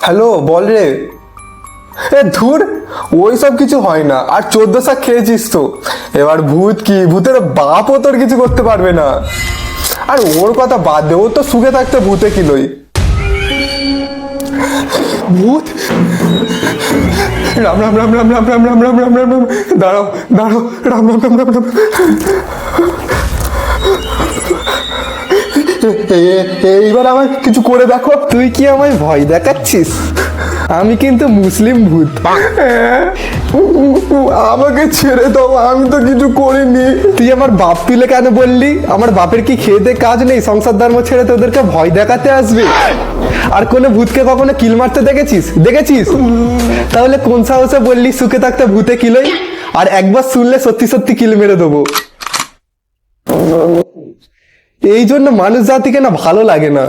Hello, বল রে। এ ধুর, ওই সব কিছু হয় না। আর 14 শাক খেয়েছিস তো। এবার ভূত কি, ভূতের বাপও তোর কিছু করতে পারবে না। আর ওর কথা বাদ দে, ও তো সুখে থাকতে ভূতে কিলোই। ভূত, রাম রাম রাম রাম রাম রাম রাম রাম রাম রাম রাম। দাঁড়াও দাঁড়াও, রাম রাম রাম রাম রাম। এইবার আমায় কিছু করে দেখো। তুই কি আমায় ভয় দেখাচ্ছিস? আমি কিন্তু মুসলিম ভূত। আমাকে ছেড়ে দাও, আমি তো কিছু করিনি। তুই আমার বাপ তুলে কেন বললি? আমার বাপের কি খেয়ে দে কাজ নেই? সংসার ধর্ম ছেড়ে তোদেরকে ভয় দেখাতে আসবে? আর কোনো ভূতকে কখনো কিল মারতে দেখেছিস? তাহলে কোন সাহসে বললি সুখে থাকতে ভূতে কিলোই? আর একবার শুনলে সত্যি সত্যি কিল মেরে দেবো। এই জন্য মানুষ জাতিকে না ভালো লাগে না।